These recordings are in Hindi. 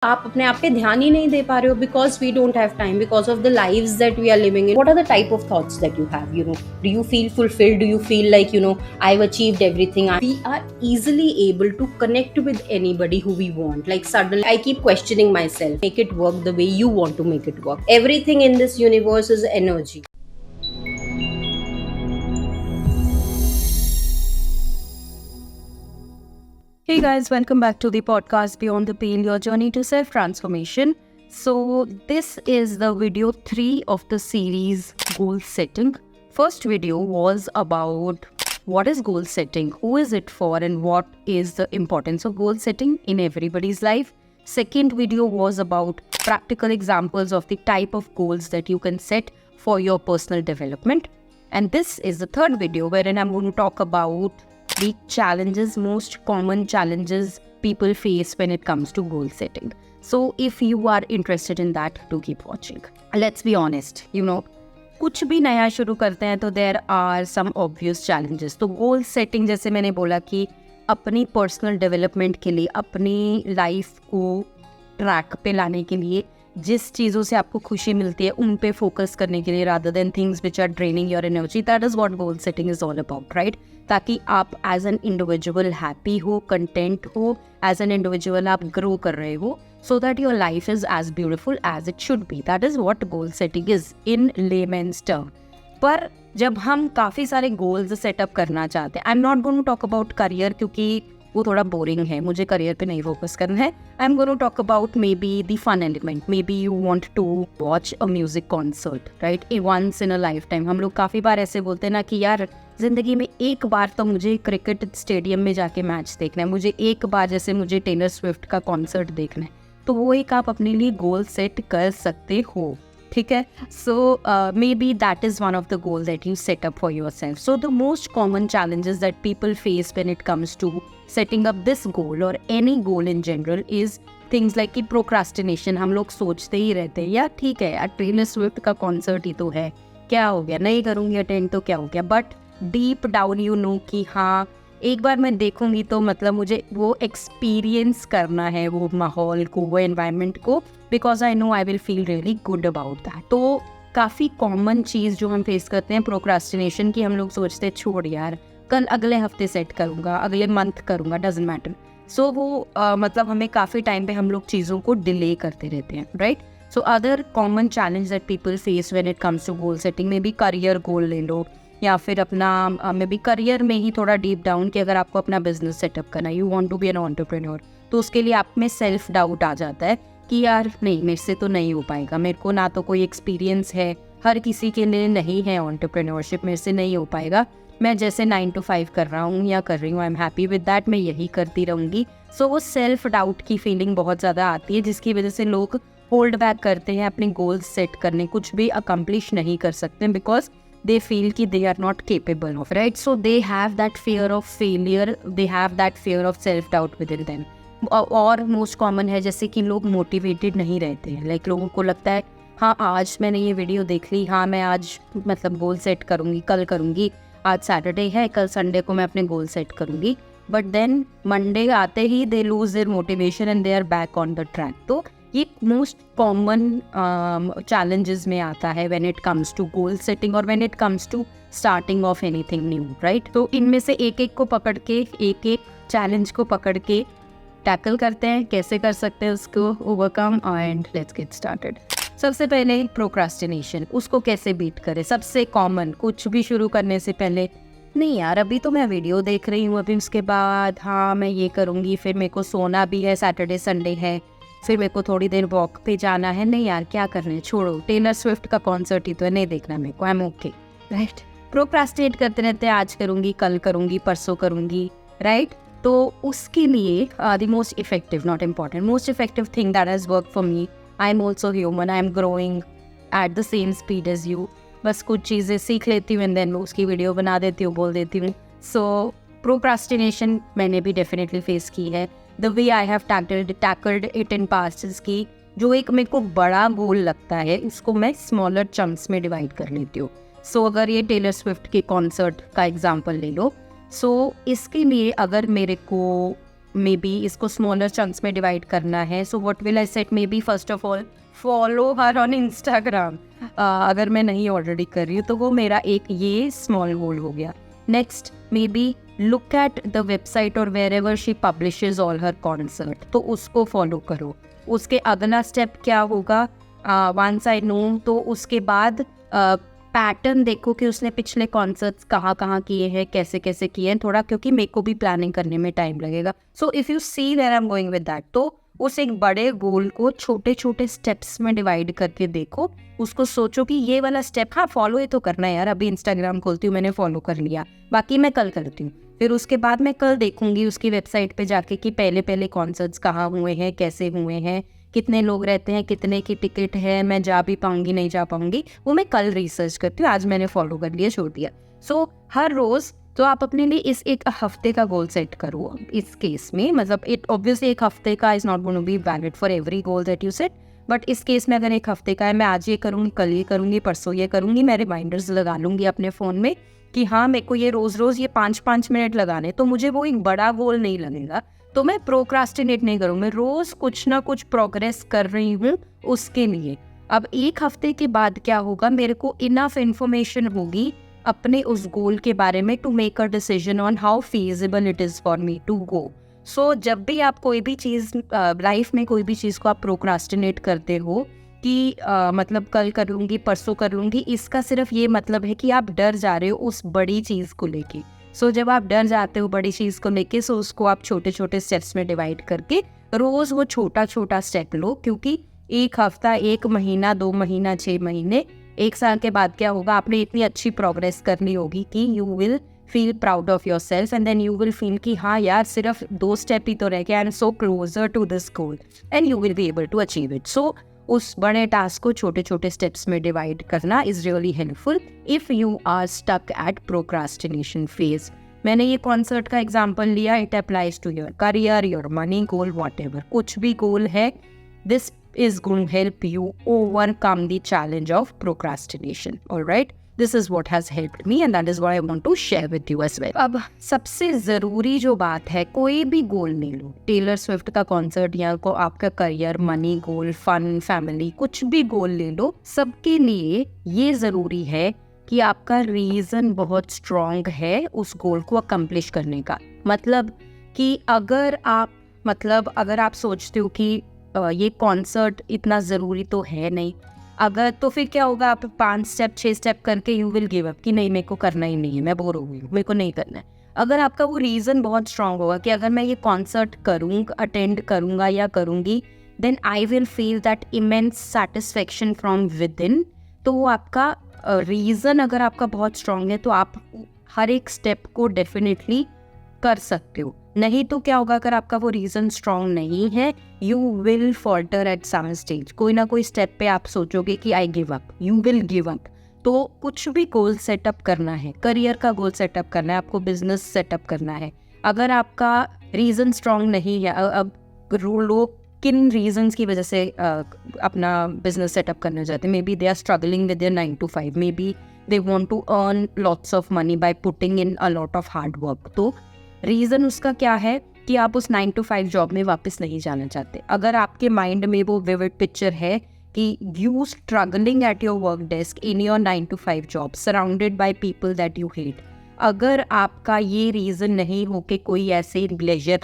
आप अपने आप पे ध्यान ही नहीं दे पा रहे हो because we don't have time because of the lives that we are living in. What are the type of thoughts that you have? Do you feel fulfilled? Do you feel like, I've achieved everything? We are easily able to connect with anybody who we want. Like suddenly I keep questioning myself. Make it work the way you want to make it work. Everything in this universe is energy. Hey guys, welcome back to the podcast Beyond the Pain, your journey to self-transformation. So this is the video 3 of the series Goal Setting. First video was about what is goal setting, who is it for, and what is the importance of goal setting in everybody's life. Second video was about practical examples of the type of goals that you can set for your personal development. And this is the third video wherein I'm going to talk about the most common challenges people face when it comes to goal setting. So if you are interested in that, do keep watching. Let's be honest, कुछ भी नया शुरू करते हैं तो there are some obvious challenges. तो गोल सेटिंग, जैसे मैंने बोला कि अपनी पर्सनल डेवलपमेंट के लिए, अपनी लाइफ को ट्रैक पे लाने के लिए, जिस चीज़ों से आपको खुशी मिलती है उन पे फोकस करने के लिए, rather than things which are draining your energy, that is what goal setting is all about, right? ताकि आप एज एन इंडिविजुअल हैप्पी हो, कंटेंट हो, एज एन इंडिविजुअल आप ग्रो कर रहे हो, so that your life is as beautiful as it should be. That is what goal setting is in layman's term. पर जब हम काफ़ी सारे गोल्स सेटअप करना चाहते हैं, I am not going to talk about career क्योंकि वो थोड़ा बोरिंग है, मुझे करियर पे नहीं फोकस करना है. I am going to talk about maybe the fun element. Maybe you want to watch a music concert, right? Once in a lifetime. हम लोग काफ़ी बार ऐसे बोलते हैं ना कि यार ज़िंदगी में एक बार तो मुझे क्रिकेट स्टेडियम में जाके मैच देखना है, मुझे एक बार जैसे मुझे टेलर स्विफ्ट का कॉन्सर्ट देखना है. तो वो एक आप अपने लिए गोल सेट कर सकते हो, ठीक है? So maybe that is one of the goal that you set up for yourself. So the most common challenges that people face when it comes to setting up this goal और any goal in general is things like कि प्रोक्रास्टिनेशन. हम लोग सोचते ही रहते हैं यार ठीक है यार, टेलर स्विफ्ट का कॉन्सर्ट ही तो है, क्या हो गया, नहीं करूँगी अटेंड तो क्या हो गया. But deep down you know कि हाँ, एक बार मैं देखूंगी तो मतलब मुझे वो एक्सपीरियंस करना है, वो माहौल को, वो एनवायरनमेंट को, because I know I will feel really good about that. तो काफ़ी कॉमन चीज़ जो हम फेस करते हैं प्रोक्रास्टिनेशन की, हम लोग सोचते हैं छोड़ यार कल अगले हफ्ते सेट करूँगा, अगले मंथ करूँगा, डजेंट मैटर. सो वो मतलब हमें काफ़ी टाइम पे हम लोग चीज़ों को डिले करते रहते हैं, right? So other common challenge that people face when it comes to goal setting, maybe career goal ले लो, या फिर अपना मे बी करियर में ही थोड़ा डीप डाउन कि अगर आपको अपना बिजनेस सेटअप करना है, you want to be an entrepreneur, तो उसके लिए आप में सेल्फ डाउट आ जाता है कि यार नहीं, मेरे से तो नहीं हो पाएगा, मेरे को ना तो कोई एक्सपीरियंस है, हर किसी के लिए नहीं है एंटरप्रेन्योरशिप, मेरे से नहीं हो पाएगा, मैं जैसे 9 to 5 कर रहा हूँ या कर रही हूँ, I am happy with that, मैं यही करती रहूँगी. सो वो सेल्फ डाउट की फीलिंग बहुत ज़्यादा आती है, जिसकी वजह से लोग होल्ड बैक करते हैं अपने गोल्स सेट करने, कुछ भी अकम्प्लिश नहीं कर सकते बिकॉज they feel कि they are not capable of, right? So they have that fear of failure, they have that fear of self doubt within them. और मोस्ट कॉमन है जैसे कि लोग मोटिवेटेड नहीं रहते हैं, लाइक लोगों को लगता है हाँ आज मैंने ये वीडियो देख ली, हाँ मैं आज मतलब गोल सेट करूँगी, कल करूँगी, आज सैटरडे है, कल संडे को मैं अपने गोल सेट करूँगी, बट देन मंडे आते ही they lose their motivation and they are back on the track. तो ये मोस्ट कॉमन चैलेंजेस में आता है when it comes to goal setting और when it comes to starting of anything new, right? तो इनमें से एक एक को पकड़ के, एक एक चैलेंज को पकड़ के टैकल करते हैं, कैसे कर सकते हैं उसको overcome, and let's get started. सबसे पहले प्रोक्रास्टिनेशन, उसको कैसे बीट करें. सबसे कॉमन, कुछ भी शुरू करने से पहले नहीं यार अभी तो मैं वीडियो देख रही हूँ, अभी उसके बाद हाँ मैं ये करूँगी, फिर मेरे को सोना भी है, सैटरडे संडे है, फिर मेरे को थोड़ी देर वॉक पे जाना है, नहीं यार क्या करना है, छोड़ो, टेलर स्विफ्ट का कॉन्सर्ट ही तो है, नहीं देखना मेरे को, I am okay, right? Procrastinate करते रहते हैं, आज करूँगी, कल करूँगी, परसों करूँगी, राइट? तो उसके लिए the most effective, not important, most effective thing that has work for me, I am also human, I am growing at the same speed as you, बस कुछ चीज़ें सीख लेती हूँ एंड देन उसकी वीडियो बना देती हूँ, बोल देती हूँ. सो प्रोक्रास्टिनेशन मैंने भी डेफिनेटली फेस की है. The way I have tackled it in past is कि जो एक मेरे को बड़ा गोल लगता है उसको मैं स्मॉलर चंक्स में डिवाइड कर लेती हूँ. सो अगर ये टेलर स्विफ्ट के कॉन्सर्ट का एग्जांपल ले लो, सो इसके लिए अगर मेरे को मे बी इसको स्मॉलर चंक्स में डिवाइड करना है. So what will I set, may be first of all follow her on Instagram. अगर मैं नहीं ऑलरेडी कर रही हूँ तो वो मेरा एक ये स्मॉल गोल हो गया. Next, maybe look at the website और wherever she publishes all her concert, तो उसको फॉलो करो. उसके अगला स्टेप क्या होगा, वंस आई नो, तो उसके बाद पैटर्न देखो कि उसने पिछले कॉन्सर्ट्स कहाँ कहाँ किए हैं, कैसे कैसे किए हैं, थोड़ा, क्योंकि मेरे को भी प्लानिंग करने में टाइम लगेगा. So if you see where I am going with that, तो उस एक बड़े गोल को छोटे छोटे स्टेप्स में डिवाइड करके देखो. उसको सोचो कि ये वाला स्टेप, हाँ फॉलो ही तो करना है यार, अभी इंस्टाग्राम खोलती हूँ, मैंने फॉलो कर लिया, बाकी मैं कल करती हूँ. फिर उसके बाद मैं कल देखूंगी उसकी वेबसाइट पे जाके कि पहले पहले कॉन्सर्ट्स कहाँ हुए हैं, कैसे हुए हैं, कितने लोग रहते हैं, कितने की टिकट है, मैं जा भी पाऊंगी नहीं जा पाऊंगी, वो मैं कल रिसर्च करती हूँ. आज मैंने फॉलो कर लिया, छोड़ दिया. सो हर रोज़ तो आप अपने लिए इस एक हफ्ते का गोल सेट करो. इस केस में मतलब इट ऑब्वियसली एक हफ्ते का is not going to be valid for every goal that you set, but इस केस में अगर एक हफ्ते का है, मैं आज ये करूँगी, कल ये करूँगी, परसों ये करूँगी, मैं रिमाइंडर्स लगा लूँगी अपने फ़ोन में कि हाँ मेरे को ये रोज़ ये 5-5 मिनट लगाने, तो मुझे वो एक बड़ा गोल नहीं लगेगा, तो मैं प्रोक्रास्टिनेट नहीं करूँ, मैं रोज़ कुछ ना कुछ प्रोग्रेस कर रही हूँ उसके लिए. अब एक हफ्ते के बाद क्या होगा, मेरे को इनफ इंफॉर्मेशन होगी अपने उस गोल के बारे में to make a decision on how feasible it is for me to go. So जब भी आप कोई भी चीज़ लाइफ में कोई भी चीज़ को आप प्रोक्रास्टिनेट करते हो कि मतलब कल कर लूँगी, परसों कर लूँगी, इसका सिर्फ ये मतलब है कि आप डर जा रहे हो उस बड़ी चीज़ को लेके. सो जब आप डर जाते हो बड़ी चीज़ को लेके, सो उसको आप छोटे छोटे स्टेप्स में डिवाइड करके रोज़ वो छोटा छोटा स्टेप लो, क्योंकि एक हफ्ता, 1 महीना, 2 महीना, 6 महीने, 1 साल के बाद क्या होगा, आपने इतनी अच्छी प्रोग्रेस करनी होगी कि you will feel proud of yourself and then you will feel कि हाँ यार सिर्फ 2 स्टेप ही तो रह गए, I am so closer to this goal and you will be able to achieve it. So उस बड़े टास्क को छोटे छोटे स्टेप्स में डिवाइड करना is really helpful if you are stuck at procrastination phase. मैंने ये कॉन्सर्ट का एग्जाम्पल लिया, it applies to your career, your money goal, whatever, कुछ भी गोल है, this is going to help you overcome the challenge of procrastination. All right, this is what has helped me and that is what I want to share with you as well. अब सबसे ज़रूरी जो बात है, कोई भी गोल ले लो, टेलर स्विफ्ट का कॉन्सर्ट या को आपका करियर, मनी गोल, फन, फैमिली, कुछ भी गोल ले लो, सबके लिए ये ज़रूरी है कि आपका रीज़न बहुत स्ट्रॉन्ग है उस गोल को अकम्प्लिश करने का. मतलब कि अगर आप सोचते हो कि ये कॉन्सर्ट इतना ज़रूरी तो है नहीं, अगर तो फिर क्या होगा, आप 5 स्टेप 6 स्टेप करके यू विल गिव अप कि नहीं मेरे को करना ही नहीं है, मैं बोर हो गई हूँ, मेरे को नहीं करना है. अगर आपका वो रीज़न बहुत स्ट्रांग होगा कि अगर मैं ये कॉन्सर्ट अटेंड करूँगा या करूँगी, then I will feel that immense satisfaction from within. तो वो आपका रीज़न अगर आपका बहुत स्ट्रांग है तो आप हर एक स्टेप को डेफिनेटली कर सकते हो. नहीं तो क्या होगा, अगर आपका वो रीज़न स्ट्रॉन्ग नहीं है, you will falter at some stage. कोई ना कोई स्टेप पे आप सोचोगे कि I give up, you will give up. तो कुछ भी गोल सेटअप करना है, करियर का गोल सेटअप करना है, आपको बिजनेस सेटअप करना है, अगर आपका रीज़न स्ट्रॉन्ग नहीं है, अब लोग किन रीजंस की वजह से अपना बिजनेस सेटअप करना चाहते हैं, maybe they are struggling with their 9 to 5, maybe they want to earn lots of money by putting in a lot of hard work. तो रीज़न उसका क्या है कि आप उस 9 to 5 जॉब में वापस नहीं जाना चाहते. अगर आपके माइंड में वो विविड पिक्चर है कि you struggling at your work desk in your 9 to 5 job surrounded by people that you hate, अगर आपका ये रीज़न नहीं हो कि कोई ऐसे लेजर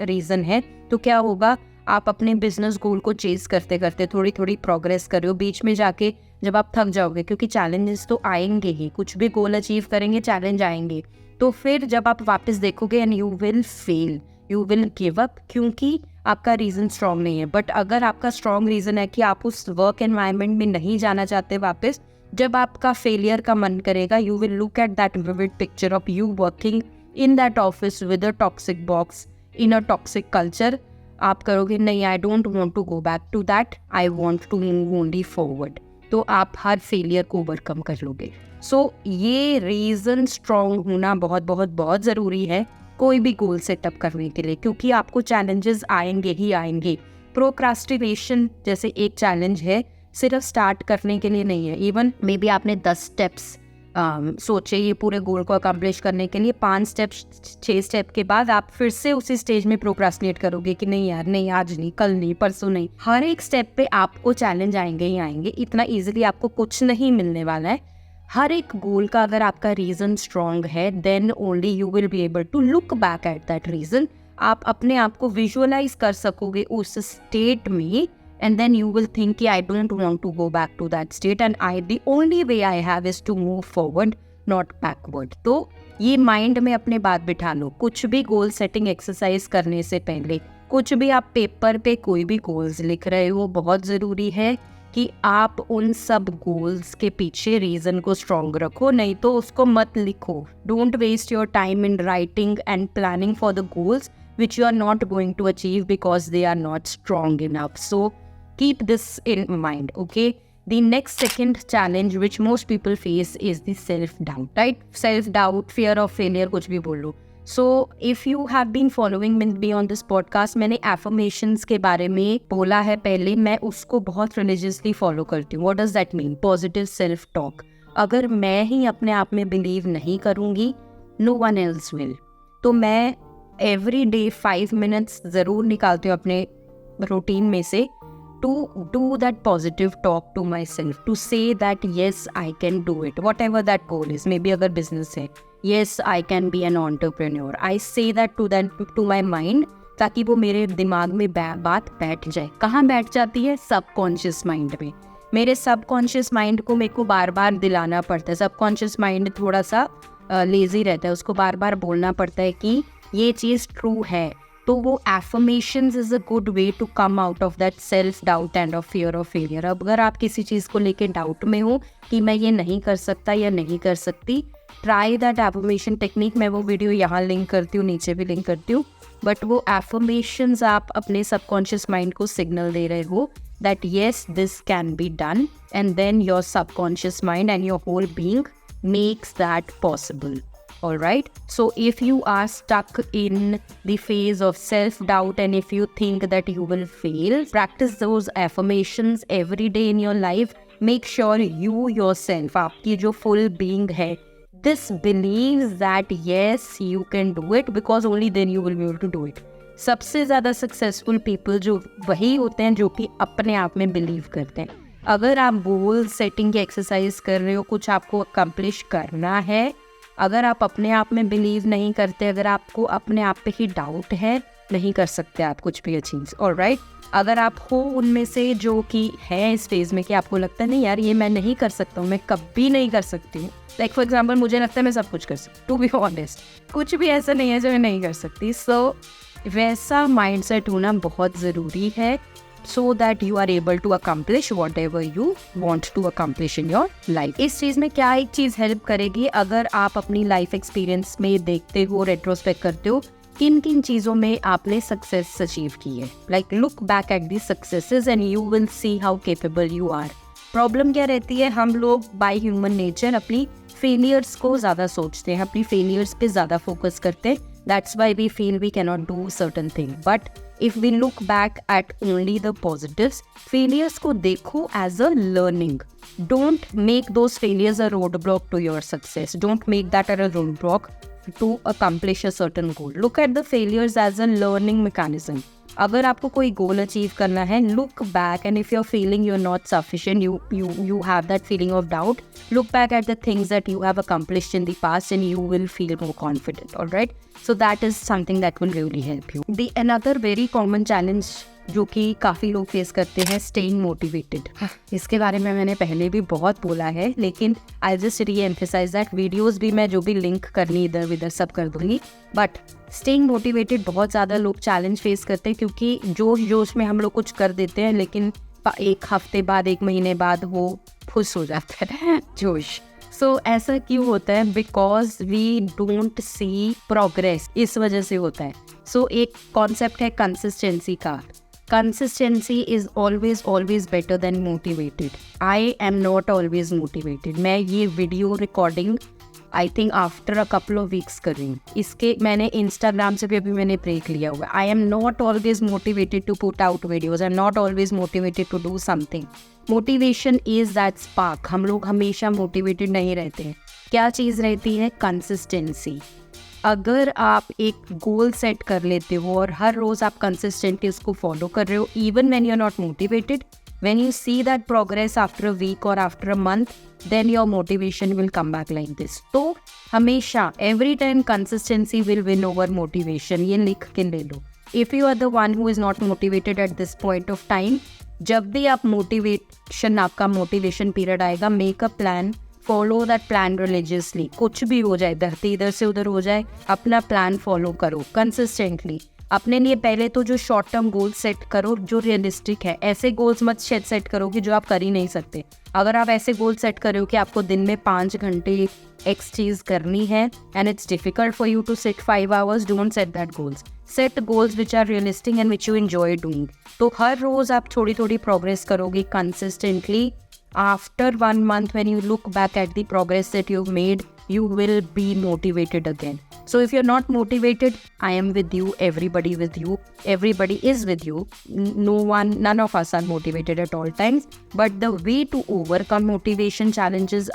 रीज़न है, तो क्या होगा, आप अपने बिजनेस गोल को चेज करते करते थोड़ी थोड़ी प्रोग्रेस कर रहे हो, बीच में जाके जब आप थक जाओगे, क्योंकि चैलेंजेस तो आएंगे ही, कुछ भी गोल अचीव करेंगे चैलेंज आएंगे, तो फिर जब आप वापस देखोगे and you will fail, you will give up, क्योंकि आपका रीज़न स्ट्रॉन्ग नहीं है. बट अगर आपका स्ट्रॉन्ग रीज़न है कि आप उस वर्क एनवायरनमेंट में नहीं जाना चाहते वापस, जब आपका फेलियर का मन करेगा, you will look at that vivid picture of you working in that office with a toxic box, in a toxic culture. आप करोगे नहीं, I don't want to go back to that, I want to move only forward. तो आप हर फेलियर को ओवरकम कर लोगे. सो ये रीज़न स्ट्रॉन्ग होना बहुत बहुत बहुत ज़रूरी है कोई भी गोल सेटअप करने के लिए, क्योंकि आपको चैलेंजेस आएंगे ही आएंगे. प्रोक्रास्टिनेशन जैसे एक चैलेंज है, सिर्फ स्टार्ट करने के लिए नहीं है. इवन मे बी आपने 10 स्टेप्स सोचे ये पूरे गोल को अकम्प्लिश करने के लिए 5 स्टेप 6 स्टेप के बाद आप फिर से उसी स्टेज में प्रोक्रास्टिनेट करोगे कि नहीं यार, नहीं आज नहीं, कल नहीं, परसों नहीं। हर एक स्टेप पे आपको चैलेंज आएंगे ही आएंगे, इतना इजीली आपको कुछ नहीं मिलने वाला है। हर एक गोल का अगर आपका रीज़न स्ट्रॉन्ग है, then only you will be able to look back at that reason. आप अपने आप को विजुअलाइज कर सकोगे उस स्टेट में, and then you will think I don't want to go back to that state and the only way I have is to move forward, not backward। तो ये माइंड में अपने बात बिठा लो। कुछ भी गोल सेटिंग एक्सरसाइज करने से पहले, कुछ भी आप पेपर पे कोई भी गोल्स लिख रहे हो, बहुत ज़रूरी है कि आप उन सब गोल्स के पीछे रीज़न को स्ट्रॉन्ग रखो, नहीं तो उसको मत लिखो। Don't waste your time in writing and planning for the goals which you are not going to achieve because they are not strong enough. So keep this in mind, okay? The next second challenge which most people face is the self-doubt, right? Self-doubt, fear of failure, कुछ भी बोल लो। So if you have been following me on this podcast, मैंने affirmations के बारे में बोला है पहले, मैं उसको बहुत religiously follow करती हूँ। What does that mean? Positive self-talk। अगर मैं ही अपने आप में believe नहीं करूँगी, no one else will। तो मैं एवरी डे 5 मिनट्स ज़रूर निकालती हूँ अपने रूटीन में से to do that positive talk to myself, to say that yes I can do it, whatever that goal is. Maybe अगर बिजनेस है, yes I can be an entrepreneur, I say that to my mind, ताकि वो मेरे दिमाग में बात बैठ जाए। कहाँ बैठ जाती है? सबकॉन्शियस माइंड में। मेरे सबकॉन्शियस माइंड को मेरे को बार बार दिलाना पड़ता है। सबकॉन्शियस माइंड थोड़ा सा लेजी रहता है, उसको बार बार बोलना पड़ता है कि ये चीज़ ट्रू है। तो वो affirmations is a good way to come out of that self doubt and of fear of failure. अगर आप किसी चीज़ को लेके डाउट में हो कि मैं ये नहीं कर सकता या नहीं कर सकती, ट्राई दैट एफर्मेशन टेक्निक। मैं वो वीडियो यहाँ लिंक करती हूँ, नीचे भी लिंक करती हूँ। बट वो एफर्मेशंस आप अपने सबकॉन्शियस माइंड को सिग्नल दे रहे हो that yes this can be done, and then your subconscious mind and your whole being makes that possible. All right, so if you are stuck in the phase of self-doubt and if you think that you will fail, practice those affirmations every day in your life. Make sure you yourself, आपकी जो full being है, this believes that yes you can do it, because only then you will be able to do it. सबसे ज़्यादा सक्सेसफुल पीपल जो वही होते हैं जो कि अपने आप में बिलीव करते हैं। अगर आप गोल सेटिंग की एक्सरसाइज कर रहे हो, कुछ आपको अकम्प्लिश करना है, अगर आप अपने आप में बिलीव नहीं करते, अगर आपको अपने आप पे ही डाउट है, नहीं कर सकते आप कुछ भी अचीव। ऑलराइट, अगर आप हो उनमें से जो कि है इस फेज में कि आपको लगता है नहीं यार ये मैं नहीं कर सकता हूँ, मैं कभी नहीं कर सकती हूँ, लाइक फॉर एग्जाम्पल मुझे लगता है मैं सब कुछ कर सकती हूँ, टू बी ऑनेस्ट कुछ भी ऐसा नहीं है जो मैं नहीं कर सकती। सो वैसा माइंडसेट होना बहुत ज़रूरी है, so that you are able to accomplish whatever you want to accomplish in your life। इस चीज़ में क्या एक चीज़ हेल्प करेगी, अगर आप अपनी लाइफ एक्सपीरियंस में देखते हो, रेट्रोस्पेक्ट करते हो, किन किन चीज़ों में आपने सक्सेस अचीव की है, like look back at the successes and you will see how capable you are. Problem क्या रहती है, हम लोग बाय ह्यूमन नेचर अपनी फेलियर्स को ज़्यादा सोचते हैं, अपनी फेलियर्स पे ज़्यादा फोकस करते हैं। That's why we feel we cannot do certain thing. But if we look back at only the positives, failures को देखो as a learning. Don't make those failures a roadblock to your success. Don't make that a roadblock to accomplish a certain goal. Look at the failures as a learning mechanism. अगर आपको कोई गोल अचीव करना है, look back and if you're feeling you're not sufficient, you have that feeling of doubt, look back at the things that you have accomplished in the past and you will feel more confident. All right, so that is something that will really help you. The another very common challenge जो कि काफ़ी लोग फेस करते हैं, स्टेइंग मोटिवेटेड। इसके बारे में मैंने पहले भी बहुत बोला है, लेकिन आई जस्ट री एम्फेसाइज दैट। वीडियोस भी मैं जो भी लिंक करनी इधर उधर सब कर दूंगी। बट स्टेइंग मोटिवेटेड बहुत ज़्यादा लोग चैलेंज फेस करते हैं, क्योंकि जोश में हम लोग कुछ कर देते हैं, लेकिन एक हफ्ते बाद, एक महीने बाद वो फुस हो जाता है जोश। सो ऐसा क्यों होता है? Because we don't see progress, इस वजह से होता है। सो एक कॉन्सेप्ट है कंसिस्टेंसी का। Consistency is always better than motivated. I am not always motivated. मैं ये video recording I think after a couple of weeks कर रही हूँ। इसके मैंने इंस्टाग्राम से भी अभी मैंने ब्रेक लिया हुआ है। I am not always motivated to put out videos, I am not always motivated to do something. Motivation is that spark. हम लोग हमेशा मोटिवेटेड नहीं रहते हैं। क्या चीज़ रहती है? कंसिस्टेंसी। अगर आप एक गोल सेट कर लेते हो और हर रोज़ आप कंसिस्टेंटली उसको फॉलो कर रहे हो, even when you are not motivated, when you see that progress after a week or after a month, then your motivation will come back like this. तो हमेशा every time consistency will win over motivation. ये लिख के ले लो. If you are the one who is not motivated at this point of time, जब भी आप आपका motivation period आएगा, make a plan, follow that plan religiously. कुछ भी हो जाए, धरती इधर से उधर हो जाए, अपना plan follow करो consistently. अपने लिए पहले तो जो शॉर्ट टर्म गोल सेट करो जो रियलिस्टिक है. ऐसे गोल्स मत सेट करो कि जो आप कर ही नहीं सकते. अगर आप ऐसे गोल सेट करो कि आपको दिन में 5 घंटे एक्स चीज़ करनी है and it's difficult for you to sit 5 hours, don't set that goals. Set goals which are realistic and which you enjoy doing. तो हर रोज़ आप थोड़ी थोड़ी प्रोग्रेस करोगे consistently. After 1 month, when you look back at the progress that you've made, you will be motivated again. So if you're not motivated, I am with you, everybody with you, everybody is with you. None of us are motivated at all times. But the way to overcome motivation challenges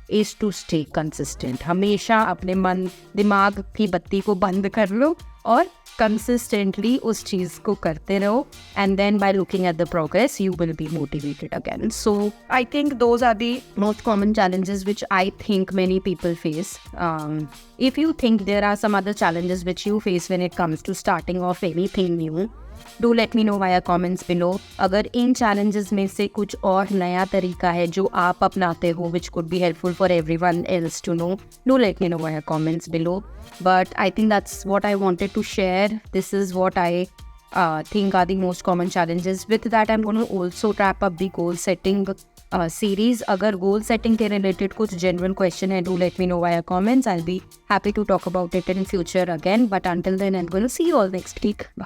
is to stay consistent. हमेशा अपने मन दिमाग की बत्ती को बंद कर लो और कंसिस्टेंटली उस चीज़ को करते रहो, and then by looking at the progress you will be motivated again. So I think those are the most common challenges which I think many people face. If you think there are some other challenges which you face when it comes to starting off anything new, do let me know via comments below. अगर इन challenges में से कुछ और नया तरीका है जो आप अपनाते हो which could be helpful for everyone else to know, do let me know via comments below. But I think that's what I wanted to share. This is what I think are the most common challenges. With that, I'm going to also wrap up the goal setting series. अगर goal setting के related कुछ genuine question है, do let me know via comments. I'll be happy to talk about it in future again. But until then, I'm going to see you all next week. Bye.